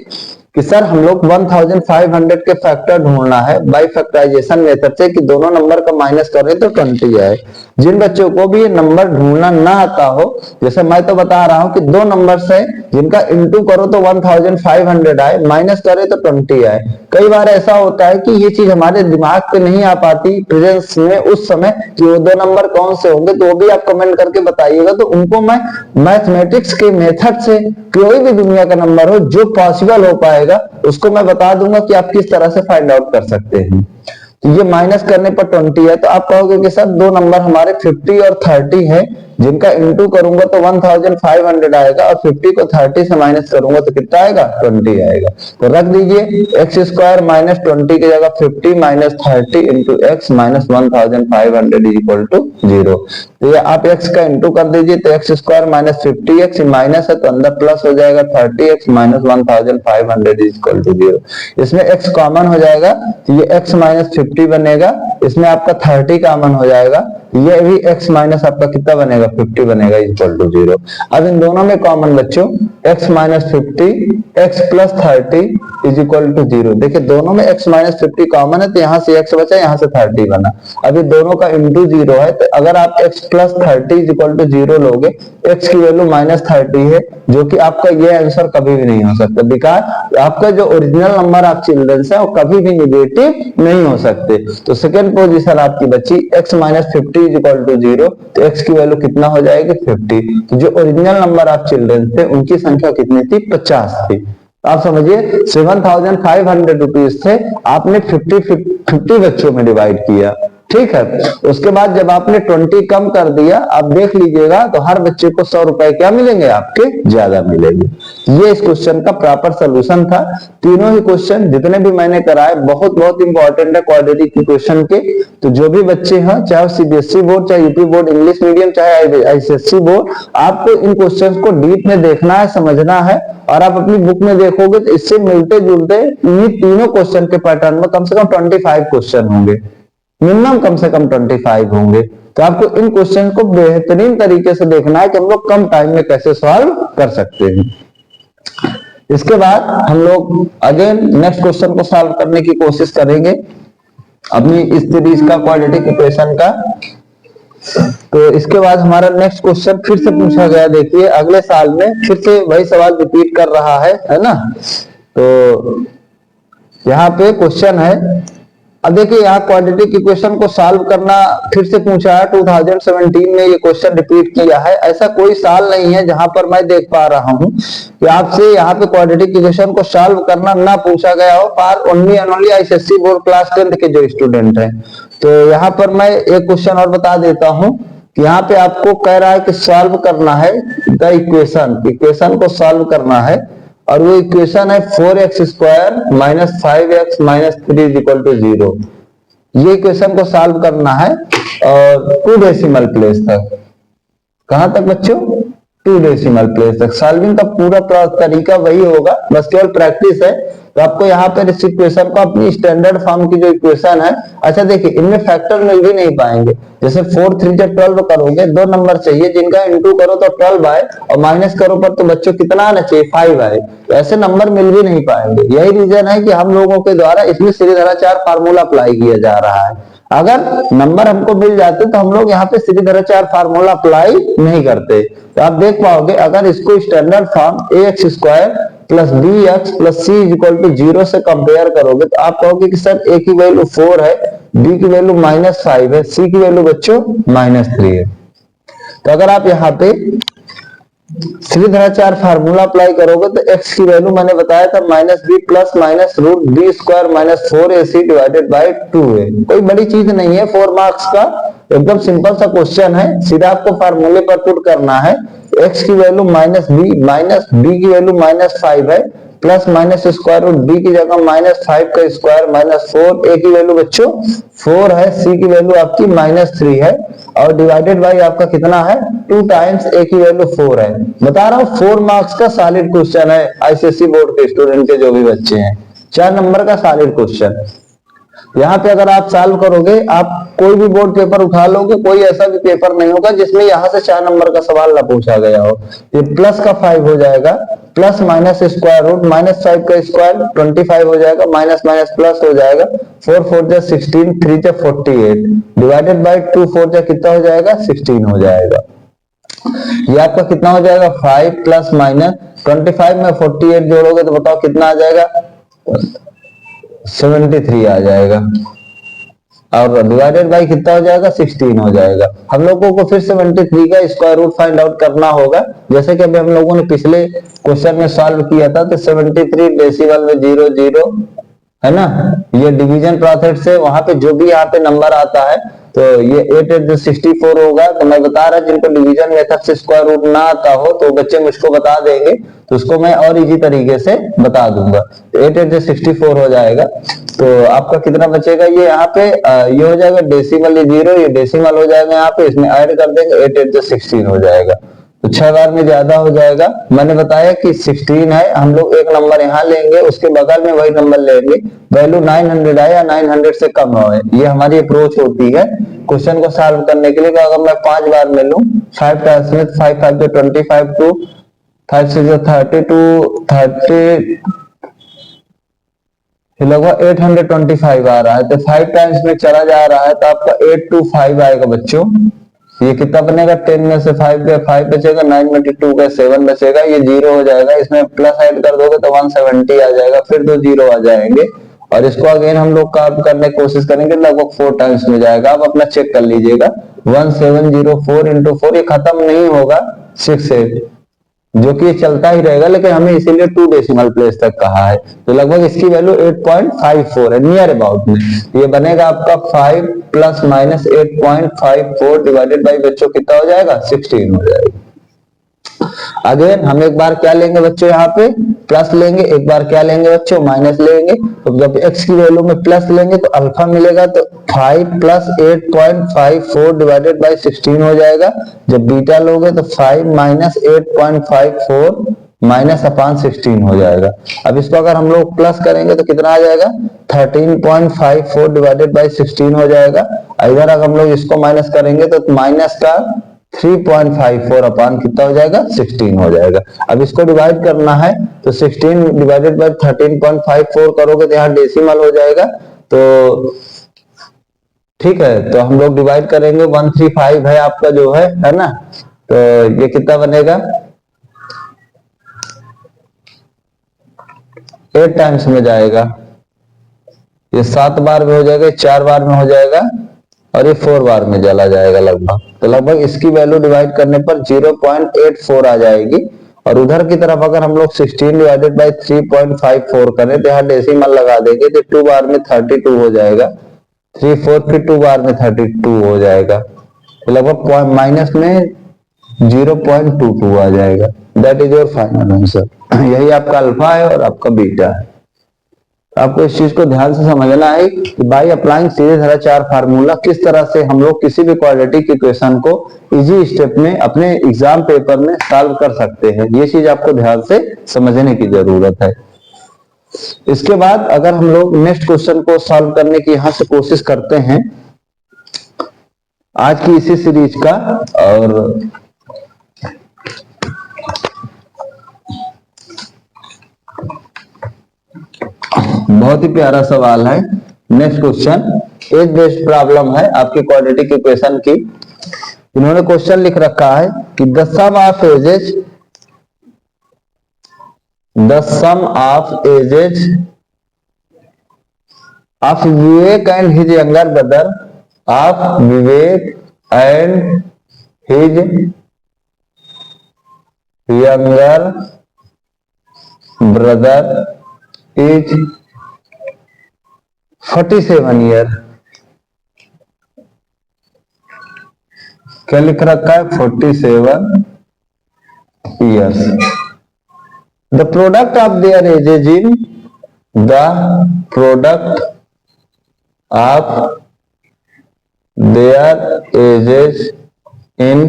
कि सर हम लोग 1500 के फैक्टर ढूंढना है बाई फैक्टराइजेशन मेथड से, कि दोनों नंबर का माइनस करें तो 20 आए। जिन बच्चों को भी ये नंबर ढूंढना ना आता हो, जैसे मैं तो बता रहा हूं कि दो नंबर्स है जिनका इंटू करो तो 1500 आए, माइनस करे तो 20 आए। कई बार ऐसा होता है कि ये चीज हमारे दिमाग पे नहीं आ पाती प्रेजेंस में उस समय कि वो दो नंबर कौन से होंगे, तो वो भी आप कमेंट करके बताइएगा, तो उनको मैं मैथमेटिक्स के मेथड से कोई भी दुनिया का नंबर हो जो पॉसिबल हो पाएगा उसको मैं बता दूंगा कि आप किस तरह से फाइंड आउट कर सकते हैं। तो ये माइनस करने पर 20 है, तो आप कहोगे कि सर दो नंबर हमारे 50 और 30 है, जिनका इंटू करूंगा तो 1500 आएगा, और 50 को 30 से माइनस करूंगा तो कितना आएगा, 20 आएगा। तो रख दीजिए एक्स स्क्वायर माइनस 20 की जगह 50 minus 30 into x minus 1500 is equal to 0। तो ये आप x का इंटू कर दीजिए, तो x square minus 50x minus है तो अंदर प्लस हो जाएगा 30x minus 1500 is equal to 0। इसमें x कॉमन हो जाएगा तो ये x माइनस 50 बनेगा, इसमें आपका 30 कॉमन हो जाएगा, ये भी x माइनस आपका कितना बनेगा, 50 बनेगा इक्वल टू 0। अब इन दोनों में कॉमन बच्चों x minus 50 x plus 30 is equal to 0। देखिए दोनों में x माइनस 50 कॉमन है तो यहाँ से x बचा, यहाँ से 30 बना। अभी दोनों का इंटू 0 है, तो अगर आप x plus 30 is equal to 0 लोगे, x की वैल्यू माइनस 30 है, जो कि आपका ये आंसर कभी भी नहीं हो सकता, बिकॉज आपका जो ओरिजिनल नंबर ऑफ चिल्ड्रंस है वो कभी भी निगेटिव नहीं हो सकते। तो सेकेंड पोजीशन आपकी बची x minus 50 is equal to 0, तो x की वैल्यू कितना हो जाएगी, 50। तो जो ओरिजिनल नंबर ऑफ चिल्ड्रंस थे उनकी संख्या कितनी थी, 50 थी। आप समझिए 7500 रुपीज थे, आपने 50 बच्चों में डिवाइड किया, ठीक है। उसके बाद जब आपने 20 कम कर दिया, आप देख लीजिएगा तो हर बच्चे को 100 रुपए क्या मिलेंगे, आपके ज्यादा मिलेंगे। ये इस क्वेश्चन का प्रॉपर सोल्यूशन था। तीनों ही क्वेश्चन जितने भी मैंने कराए बहुत बहुत इंपॉर्टेंट है क्वाड्रेटिक इक्वेशन के। तो जो भी बच्चे हैं, चाहे सीबीएसई बोर्ड, चाहे यूपी बोर्ड इंग्लिश मीडियम, चाहे आईसीएसई बोर्ड, आपको इन क्वेश्चन को डीप में देखना है, समझना है, और आप अपनी बुक में देखोगे तो इससे मिलते जुलते इन तीनों क्वेश्चन के पैटर्न में कम से कम 25 क्वेश्चन होंगे, मिनिमम कम से कम 25 होंगे। तो आपको इन क्वेश्चन को बेहतरीन तरीके से देखना है कि हम लोग कम टाइम में कैसे सॉल्व कर सकते हैं। इसके बाद हम लोग अगेन नेक्स्ट क्वेश्चन को सॉल्व करने की कोशिश करेंगे अपनी इस सीरीज का क्वाड्रेटिक इक्वेशन का। तो इसके बाद हमारा नेक्स्ट क्वेश्चन फिर से पूछा गया, देखिए अगले साल में फिर से वही सवाल रिपीट कर रहा है ना। तो यहाँ पे क्वेश्चन है, अब देखिए यहाँ क्वाड्रेटिक इक्वेशन को सॉल्व करना फिर से पूछा है, 2017 में ये क्वेश्चन रिपीट किया है। ऐसा कोई साल नहीं है जहां पर मैं देख पा रहा हूं कि आपसे यहाँ पे क्वाड्रेटिक इक्वेशन को सॉल्व करना ना पूछा गया हो, for only and only ICSE board class 10th के जो स्टूडेंट हैं। तो यहाँ पर मैं एक क्वेश्चन और बता देता हूँ कि यहाँ पे आपको कह रहा है कि सॉल्व करना है द इक्वेशन को सॉल्व करना है, और वो इक्वेशन है 4x square minus 5x minus 3 is equal to 0। ये इक्वेशन को सॉल्व करना है और 2 डेसिमल प्लेस तक। कहां तक बच्चों, 2 डेसिमल प्लेस तक। सॉल्विंग का पूरा तरीका वही होगा, बस केवल प्रैक्टिस है। तो आपको यहाँ पे इस इक्वेशन को अपनी स्टैंडर्ड फॉर्म की जो इक्वेशन है, अच्छा देखिए इनमें फैक्टर मिल भी नहीं पाएंगे। जैसे 4 3 जा 12 करोगे, 2 नंबर चाहिए जिनका इनटू करो तो 12 आए और माइनस करो पर तो बच्चों कितना आना चाहिए 5 आए, तो ऐसे नंबर मिल भी नहीं पाएंगे। यही रीजन है कि हम लोगों के द्वारा इसमें श्रीधराचार्य फार्मूला अप्लाई किया जा रहा है। अगर नंबर हमको मिल जाते तो हम लोग यहाँ पे श्रीधराचार्य फार्मूला अप्लाई नहीं करते। तो आप देख पाओगे अगर इसको standard form ax square plus b x plus c is equal to 0 से कंपेयर करोगे तो आप कहोगे कि सर a की वैल्यू 4 है, b की वैल्यू -5 है, c की वैल्यू बच्चों -3 है। तो अगर आप यहाँ पे श्रीधराचार्य फार्मूला अप्लाई करोगे तो x की वैल्यू मैंने बताया था -b plus minus root b square minus 4ac divided by 2 है। कोई बड़ी चीज नहीं है, 4 मार्क्स का एकदम सिंपल सा क्वेश्चन है, सीधा आपको फार्मूले पर पुट करना है। x की वैल्यू -b की वैल्यू -5 है, plus minus square root b की जगह -5 का स्क्वायर -4, a की वैल्यू बच्चों 4 है, c की वैल्यू आपकी -3 है और डिवाइडेड बाई आपका कितना है 2 टाइम्स a की वैल्यू 4 है। बता रहा हूँ 4 मार्क्स का सॉलिड क्वेश्चन है, आईसीएसई बोर्ड के स्टूडेंट के जो भी बच्चे हैं, 4 नंबर का सॉलिड क्वेश्चन। यहाँ पे अगर आप सॉल्व करोगे, आप कोई भी बोर्ड पेपर उठा लोगे, कोई ऐसा भी पेपर नहीं होगा जिसमें यहाँ से 4 नंबर का सवाल ना पूछा गया हो। ये प्लस का 5 हो जाएगा, प्लस माइनस स्क्वायर रूट -5 का स्क्वायर 25 हो जाएगा, माइनस माइनस प्लस हो जाएगा, 4 4 जा 16, 3 जा 48 डिवाइडेड बाई 2 4 जा कितना हो जाएगा 16 हो जाएगा। ये आपका कितना हो जाएगा 5 प्लस माइनस 25 में 48 जोड़ोगे तो बताओ कितना आ जाएगा 73 आ जाएगा और डिवाइडेड बाई कितना हो जाएगा 16 हो जाएगा। हम लोगों को फिर 73 का स्क्वायर रूट फाइंड आउट करना होगा, जैसे कि अभी हम लोगों ने पिछले क्वेश्चन में सॉल्व किया था। तो 73 डेसिमल में 0 0 है ना, ये डिवीजन प्रोसेस से वहां पे जो भी यहाँ पे नंबर आता है तो ये 8 8 64 होगा। तो मैं बता रहा जिनको डिवीजन मेथड से स्क्वायर रूट ना आता हो तो बच्चे मुझको बता देंगे, तो उसको मैं और इजी तरीके से बता दूंगा। तो 8 8 64 हो जाएगा। तो आपका कितना बचेगा, ये यहाँ पे ये हो जाएगा डेसिमल, ये 0 ये डेसिमल हो जाएगा, यहाँ पे इसमें ऐड कर देंगे 8 8 16 हो जाएगा। तो 6 बार में ज्यादा हो जाएगा। मैंने बताया कि 16 है, हम लोग एक नंबर यहाँ लेंगे, उसके बगल में वही नंबर लेंगे, वैल्यू 900 आए या 900 से कम हो, ये हमारी अप्रोच होती है क्वेश्चन को सॉल्व करने के लिए। तो अगर मैं 5 बार में लूं 5 टाइम्स में 5 5 जो 25 टू 5 6 जो 30 लगभग 825 आ रहा है। तो 5 टाइम्स में चला जा रहा है तो आपका 825 आएगा बच्चों। ये कितना बनेगा 10 में से 5 बचेगा, 9 में 2 का 7 बचेगा, ये 0 हो जाएगा, इसमें प्लस ऐड कर दोगे तो 170 आ जाएगा, फिर 2 0 आ जाएंगे और इसको अगेन हम लोग काम करने की कोशिश करेंगे, लगभग 4 टाइम्स में जाएगा। आप अपना चेक कर लीजिएगा 1704 इंटू 4, ये खत्म नहीं होगा 6 से, जो कि चलता ही रहेगा, लेकिन हमें इसीलिए 2 डेसिमल प्लेस तक कहा है। तो लगभग इसकी वैल्यू 8.54 है, नियर अबाउट में। ये बनेगा आपका 5 प्लस माइनस 8.54 डिवाइडेड बाई बच्चों कितना हो जाएगा 16 हो जाएगा। अगेन हम एक बार क्या लेंगे बच्चों, यहाँ पे प्लस लेंगे, एक बार क्या लेंगे बच्चों माइनस लेंगे। तो जब x की वैल्यू में प्लस लेंगे तो अल्फा मिलेगा, तो 5 प्लस 8.54 डिवाइडेड बाई 16 हो जाएगा। जब बीटा लोगे तो 5 माइनस 8.54 माइनस अपॉन 16 हो जाएगा। अब इसको अगर हम लोग प्लस करेंगे तो कितना आ जाएगा 13.54 डिवाइडेड बाई 16 हो जाएगा। इधर अगर हम लोग इसको माइनस करेंगे तो माइनस का 3.54 अपॉन कितना हो जाएगा 16 हो जाएगा। अब इसको डिवाइड करना है तो 16 डिवाइडेड बाय 13.54 करोगे तो यहाँ डेसिमल हो जाएगा। तो ठीक है, तो हम लोग डिवाइड करेंगे 135 है आपका जो है ना, तो ये कितना बनेगा 8 टाइम्स में जाएगा, ये 7 बार में हो जाएगा, 4 बार में हो जाएगा और ये 4 बार में चला जाएगा लगभग। तो लगभग इसकी वैल्यू डिवाइड करने पर 0.84 आ जाएगी। और उधर की तरफ अगर हम लोग 16 डिवाइडेड बाई 3.54 करें तो यहाँ डेसिमल लगा देंगे तो 2 बार में 32 हो जाएगा, 3 4 फिर 2 बार में 32 हो जाएगा, तो लगभग माइनस में 0.22 आ जाएगा। That is your final answer. यही आपका अल्फा है और आपका बीटा है। आपको इस चीज को ध्यान से समझना है कि बाय अप्लाइंग सीरीज धारा 4 फार्मूला किस तरह से हम लोग किसी भी क्वाड्रेटिक इक्वेशन को इजी स्टेप में अपने एग्जाम पेपर में सॉल्व कर सकते हैं। ये चीज आपको ध्यान से समझने की जरूरत है। इसके बाद अगर हम लोग नेक्स्ट क्वेश्चन को सॉल्व करने की यहां से कोशिश करते हैं आज की इसी सीरीज का, और बहुत ही प्यारा सवाल है। Next question age based problem है आपके क्वाड्रेटिक इक्वेशन की। इन्होंने क्वेश्चन लिख रखा है कि the sum of ages of Vivek and his younger brother of Vivek and his younger brother is 47 year. क्या लिख रखा है? 47 years. The product of their ages in the product of their ages in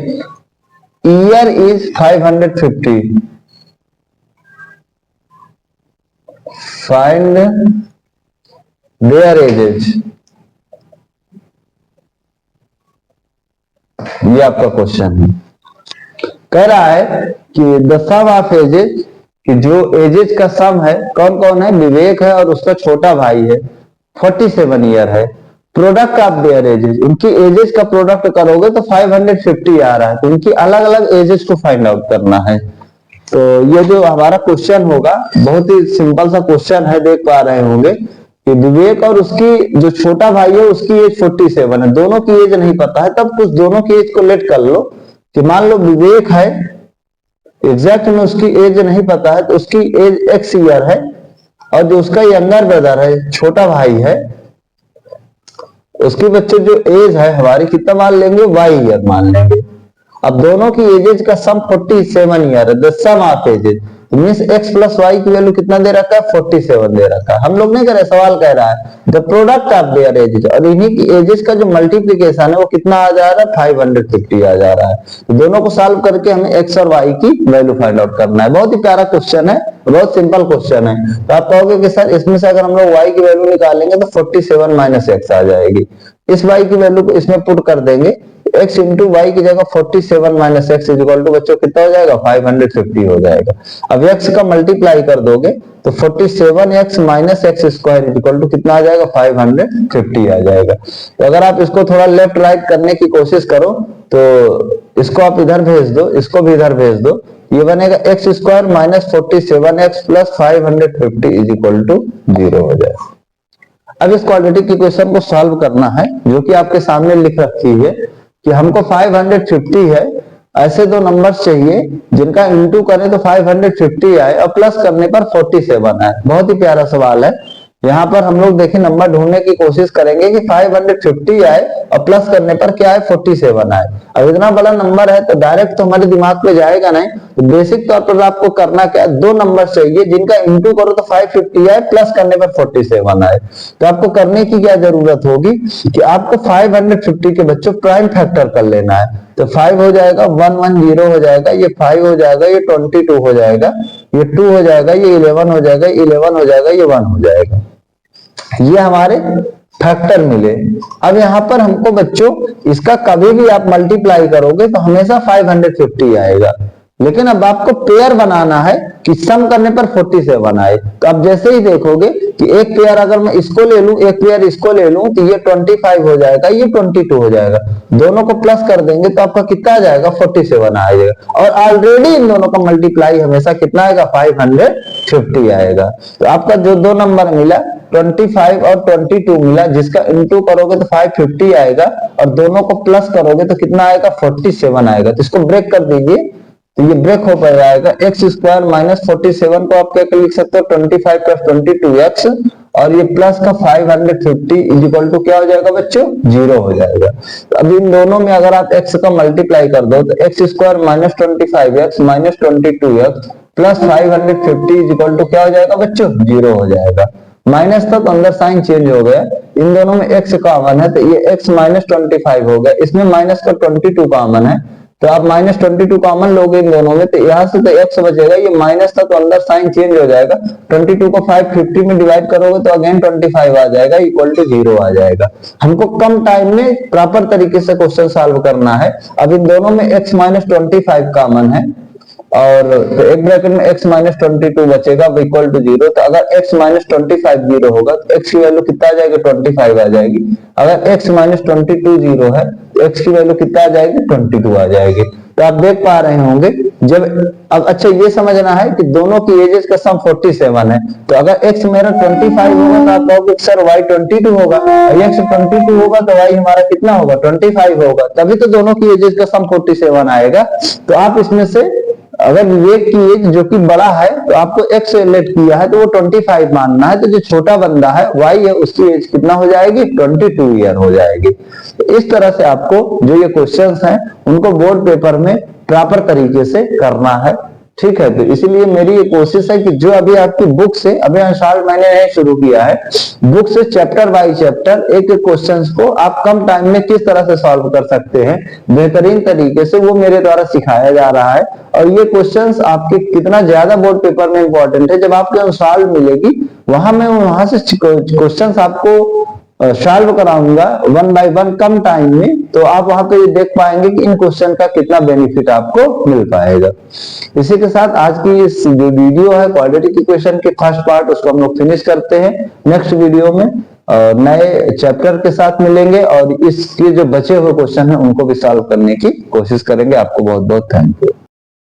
year is 550। Find their ages. ये आपका question है। कह रहा है कि द सम ऑफ एजेज, कि जो एजेज का सम है कौन कौन है? विवेक है और उसका छोटा भाई है, 47 ईयर है। प्रोडक्ट ऑफ देयर एजेज, उनकी एजेज का प्रोडक्ट करोगे तो 550 आ रहा है, तो उनकी अलग अलग एजेज को फाइंड आउट करना है। तो ये जो हमारा क्वेश्चन होगा बहुत ही सिंपल सा क्वेश्चन है, देख पा रहे होंगे कि विवेक और उसकी जो छोटा भाई है उसकी एज 47 है, दोनों की एज नहीं पता है। तब कुछ दोनों की एज को लेट कर लो कि मान लो विवेक है, एग्जैक्ट में उसकी एज नहीं पता है तो उसकी एज x ईयर है, और जो उसका यंगर ब्रदर है, छोटा भाई है, उसके बच्चे जो एज है हमारी कितना मान लेंगे? y ईयर मान लेंगे। अब दोनों की एजेज का सम 47 ईयर है। The sum of ages means x plus y की वैल्यू कितना दे रखा है? 47 दे रखा है। हम लोग नहीं करे, सवाल कह रहा है the product of their edges, और इन्हीं की एजेज का जो मल्टीप्लीकेशन है वो कितना आ जा रहा है? 550 आ जा रहा है। तो दोनों को सॉल्व करके हमें x और y की वैल्यू फाइंड आउट करना है। बहुत ही प्यारा क्वेश्चन है, बहुत सिंपल क्वेश्चन है। तो आप कहोगे कि सर इसमें से अगर हम लोग y की वैल्यू निकालेंगे तो 47 माइनस x आ जाएगी। इस y की वैल्यू को इसमें पुट कर देंगे, x इंटू वाई की जगह 47 minus x is equal to बच्चों कितना हो जाएगा? 550 हो जाएगा। अब x का मल्टीप्लाई कर दोगे तो 47x minus x square is equal to कितना आ जाएगा? 550 आ जाएगा। तो अगर आप इसको थोड़ा लेफ्ट राइट करने की कोशिश करो तो इसको आप इधर भेज दो, इसको भी इधर भेज दो, ये बनेगा x square minus 47x plus 550 is equal to 0 हो जाएगा। अब इस क्वाड्रेटिक इक्वेशन को सॉल्व करना है जो कि आपके सामने लिख रखी है कि हमको 550 है, ऐसे दो नंबर्स चाहिए जिनका इंटू करें तो 550 आए और प्लस करने पर 47 आए। बहुत ही प्यारा सवाल है। यहाँ पर हम लोग देखिए नंबर ढूंढने की कोशिश करेंगे कि 550 आए और प्लस करने पर क्या आए? 47 आए। अब इतना बड़ा नंबर है तो डायरेक्ट तो हमारे दिमाग पे जाएगा नहीं, तो बेसिक तौर पर आपको करना क्या है? दो नंबर चाहिए जिनका इंटू करो तो 550 आए, प्लस करने पर 47 आए। तो आपको करने की क्या जरूरत होगी कि आपको 550 के बच्चों प्राइम फैक्टर कर लेना है। तो 5 हो जाएगा, 110 हो जाएगा, ये 5 हो जाएगा, ये 22 हो जाएगा, ये 2 हो जाएगा, ये 11 हो जाएगा, 11 हो जाएगा, ये 1 हो जाएगा। ये हमारे फैक्टर मिले। अब यहां पर हमको बच्चों इसका कभी भी आप मल्टीप्लाई करोगे तो हमेशा 550 आएगा, लेकिन अब आपको पेयर बनाना है कि सम करने पर 47 आए। तो अब जैसे ही देखोगे कि एक पेयर अगर मैं इसको ले लूं, एक पेयर इसको ले लूं, तो ये 25 हो जाएगा, ये 22 हो जाएगा। दोनों को प्लस कर देंगे तो आपका कितना आ जाएगा? 47 आ जाएगा। और ऑलरेडी इन दोनों का मल्टीप्लाई हमेशा कितना आएगा? 550 आएगा। तो आपका जो दो नंबर मिला 25 और 22 मिला, जिसका इंटू करोगे तो 550 आएगा और दोनों को प्लस करोगे तो कितना आएगा? 47 आएगा। तो इसको ब्रेक कर दीजिए तो ये ब्रेक हो जाएगा। एक्स स्क्वायर माइनस 47 को आप क्या लिख सकते हो? 25 प्लस 22x, और ये प्लस का 550 इज इक्वल टू क्या हो जाएगा बच्चों? 0 हो जाएगा। तो अब इन दोनों में अगर आप x का मल्टीप्लाई कर दो तो x square minus 25x minus 22x plus 550 is equal to क्या हो जाएगा बच्चों? 0 हो जाएगा। माइनस था तो अंदर साइन चेंज हो गया, इन दोनों में x कॉमन है तो ये x माइनस 25 हो गया, इसमें माइनस का 22 कॉमन है तो आप माइनस 22 कॉमन लोगे इन दोनों में, तो यहां से तो x बचेगा, ये माइनस था तो अंदर साइन चेंज हो जाएगा, 22 को 550 में डिवाइड करोगे तो अगेन 25 आ जाएगा, इक्वल टू 0 आ जाएगा। हमको कम टाइम में प्रॉपर तरीके से क्वेश्चन सॉल्व करना है। अब इन दोनों में x माइनस 25 कॉमन है और तो एक ब्रैकेट में x माइनस 22 बचेगा इक्वल टू 0, तो अगर x माइनस 25 0 होगा तो x की वैल्यू कितना आ जाएगी, 25 आ जाएगी। अगर x माइनस 22 0 है तो x की वैल्यू कितना आ जाएगी, 22 आ जाएगी। तो आप देख पा रहे होंगे जब, अब अच्छा ये समझना है कि दोनों की एजेस का सम 47 है, तो अगर x मेरा 25 होगा तो आप कहोगे सर y 22 होगा, x 22 होगा तो y हमारा कितना होगा, 25 होगा, तभी तो दोनों की एजेस का सम 47 आएगा। तो आप इसमें से अगर विवेक की एज जो कि बड़ा है तो आपको x रिलेट किया है तो वो 25 मानना है, तो जो छोटा बंदा है y है उसकी एज कितना हो जाएगी, 22 ईयर हो जाएगी। तो इस तरह से आपको जो ये क्वेश्चंस हैं उनको बोर्ड पेपर में प्रॉपर तरीके से करना है, ठीक है। तो इसीलिए मेरी ये कोशिश है कि जो अभी आपकी बुक से, अभी साल मैंने नहीं शुरू किया है, बुक से चैप्टर बाय चैप्टर एक एक क्वेश्चंस को आप कम टाइम में किस तरह से सॉल्व कर सकते हैं बेहतरीन तरीके से, वो मेरे द्वारा सिखाया जा रहा है। और ये क्वेश्चंस आपके कितना ज्यादा बोर्ड पेपर में इंपॉर्टेंट है, जब आपके सॉल्व मिलेगी वहां मैं वहां से क्वेश्चंस आपको सॉल्व कराऊंगा 1 बाय 1 कम टाइम में, तो आप वहां पे देख पाएंगे कि इन क्वेश्चन का कितना बेनिफिट आपको मिल पाएगा। इसी के साथ आज की इस जो वीडियो है क्वाड्रेटिक इक्वेशन के फर्स्ट पार्ट, उसको हम लोग फिनिश करते हैं। नेक्स्ट वीडियो में नए चैप्टर के साथ मिलेंगे और इसके जो बचे हुए क्वेश्चन है उनको भी सॉल्व करने की कोशिश करेंगे। आपको बहुत बहुत थैंक यू।